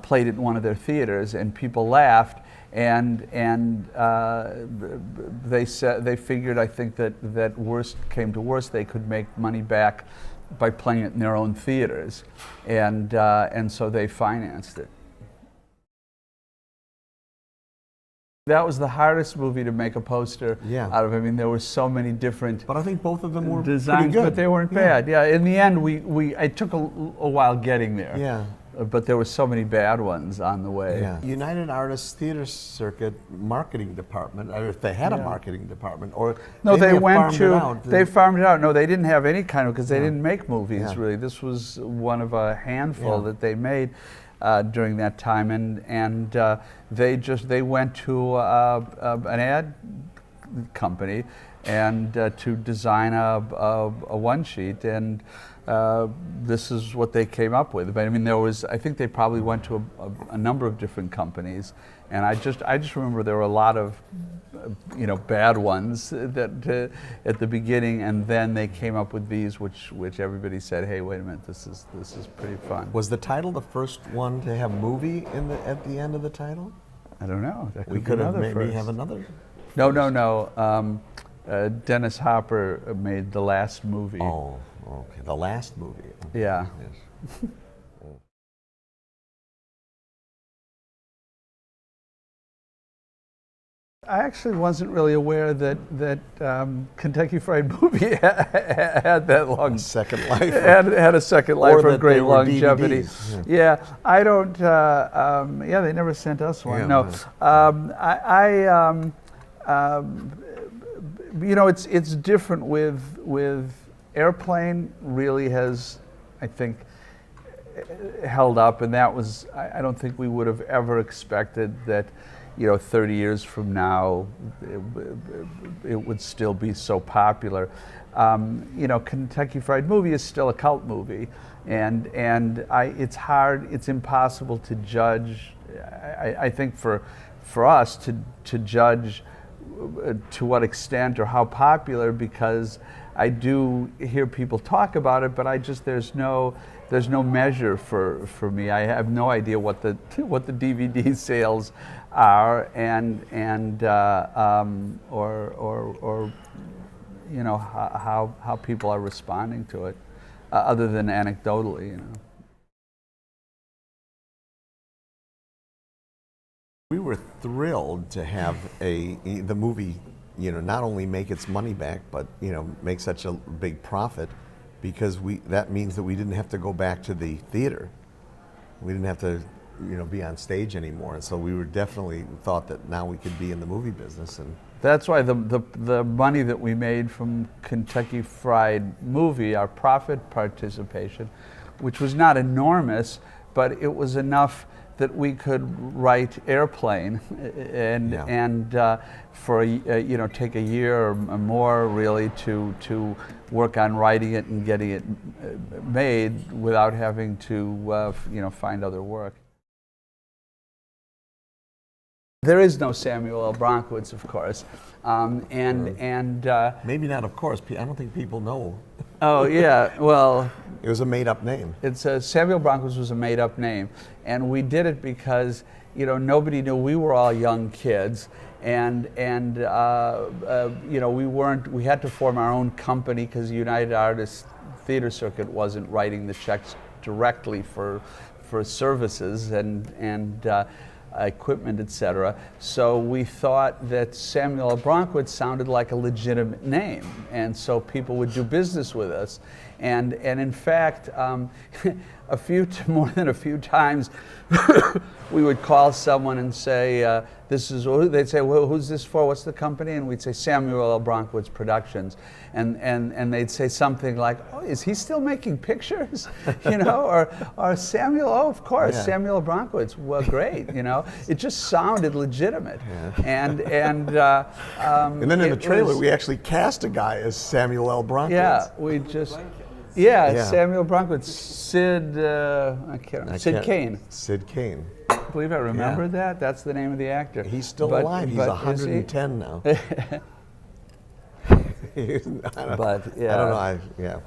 played it in one of their theaters, and people laughed. And they figured, I think, that worst came to worst, they could make money back by playing it in their own theaters, and so they financed it. That was the hardest movie to make a poster out of. I mean, there were so many different. But I think both of them were designs, pretty good. but they weren't bad. Yeah, in the end, it took a while getting there. Yeah. But there were so many bad ones on the way. Yeah. United Artists Theater Circuit marketing department, or if they had a marketing department, or no, they farmed it out. They farmed it out. No, they didn't have any kind of, because they didn't make movies really. This was one of a handful that they made during that time, and they went to an ad company and to design a one sheet, and this is what they came up with. But I mean, I think they probably went to a number of different companies, and I just remember there were a lot of bad ones that at the beginning, and then they came up with these, which everybody said, hey, wait a minute, this is pretty fun. Was the title the first one to have movie at the end of the title? I don't know. We could have maybe have another. No. Dennis Hopper made the last movie. Oh, okay. The last movie. Yeah. Yes. I actually wasn't really aware that Kentucky Fried Movie had that long second life. Had a second life or for great longevity. DVDs. Yeah, I don't. They never sent us one. No, it's different with Airplane. Really has, I think, held up, and that was. I don't think we would have ever expected that. 30 years from now, it would still be so popular. Kentucky Fried Movie is still a cult movie, and it's impossible to judge. I think for us to judge to what extent or how popular, because I do hear people talk about it, but there's no measure for me. I have no idea what the DVD sales are, or how people are responding to it, other than anecdotally. We were thrilled to have the movie, not only make its money back, but make such a big profit, because that means that we didn't have to go back to the theater. We didn't have to, be on stage anymore, and so we were definitely thought that now we could be in the movie business. And that's why the money that we made from Kentucky Fried Movie, our profit participation, which was not enormous, but it was enough that we could write Airplane, and take a year or more really to work on writing it and getting it made without having to find other work. There is no Samuel L. Bronkowitz, of course, maybe not. Of course, I don't think people know. Oh yeah, well. It was a made-up name. Samuel Bronkowitz was a made-up name, and we did it because nobody knew. We were all young kids, and we had to form our own company because United Artists Theater Circuit wasn't writing the checks directly for services and equipment, etc. So we thought that Samuel L. Bronkowitz sounded like a legitimate name, and so people would do business with us. And in fact, more than a few times, we would call someone and say, they'd say, well, who's this for? What's the company? And we'd say Samuel L. Bronkowitz Productions. And they'd say something like, oh, is he still making pictures? You know, or Samuel, oh, of course, Yeah. Samuel L. Bronkowitz, well, great, you know. It just sounded legitimate. Yeah. And then in the it trailer, was- we actually cast a guy as Samuel L. Bronkowitz. yeah, we just, yeah, Yeah. Samuel Bronkowitz, Sid, I can't remember, Sid Kane. Sid Kane. I believe I remember Yeah. that. That's the name of the actor. He's still But- alive. He's but is he? 110 now. But, yeah. I don't know. Yeah.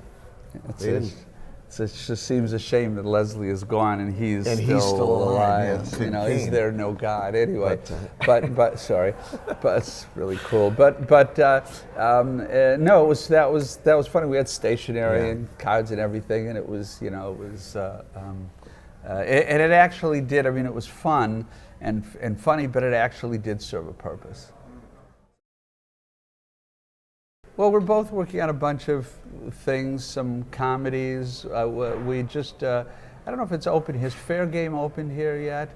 It's They didn't- it just seems a shame that Leslie is gone and he's he's still alive, yeah, You Sid know, is Kane. there no God? Anyway, But, but sorry, but it's really cool. But no, that was funny. We had stationery Yeah. and cards and everything, and it was, you know, it was and it actually did. I mean, it was fun and funny, but it actually did serve a purpose. Well, we're both working on a bunch of things, some comedies. We just, I don't know if it's open. Has Fair Game opened here yet?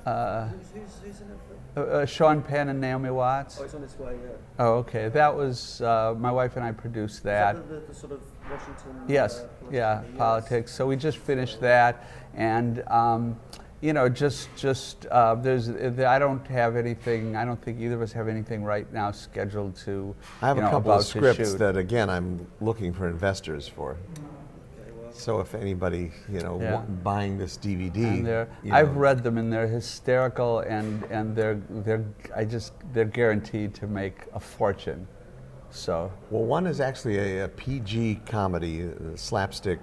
Who's in it? Sean Penn and Naomi Watts. Oh, it's on its way, yeah. Oh, okay. That was, my wife and I produced that. Is that the sort of Washington? Yes, yeah, politics. So we just finished that, and you know, I don't have anything. I don't think either of us have anything right now scheduled to. I have you a know, couple about of to scripts shoot. that, again, I'm looking for investors for. Okay, well, So if anybody, you know, Yeah. buying this DVD, And you I've know, read them and they're hysterical and they're guaranteed to make a fortune. So Well, one is actually a PG comedy, a slapstick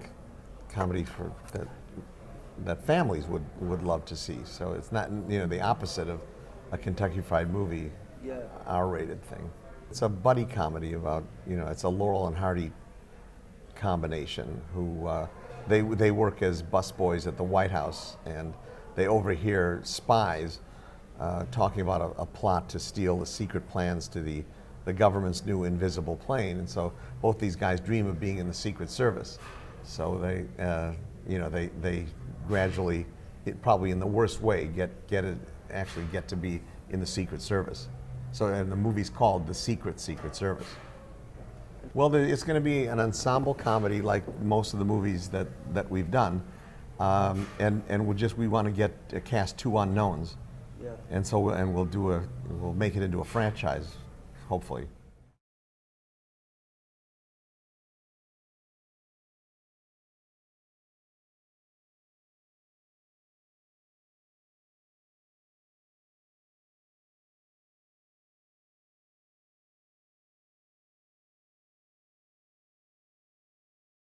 comedy for that families would love to see. So it's not, you know, the opposite of a Kentucky Fried Movie yeah. R-rated thing. It's a buddy comedy about, you know, it's a Laurel and Hardy combination who they work as busboys at the White House, and they overhear spies talking about a plot to steal the secret plans to the government's new invisible plane. And so both these guys dream of being in the Secret Service. So they, you know, they gradually, probably in the worst way, actually get to be in the Secret Service. So, and the movie's called The Secret Service. Well, it's going to be an ensemble comedy like most of the movies that we've done, and we want to cast two unknowns, Yeah. and so we'll make it into a franchise, hopefully.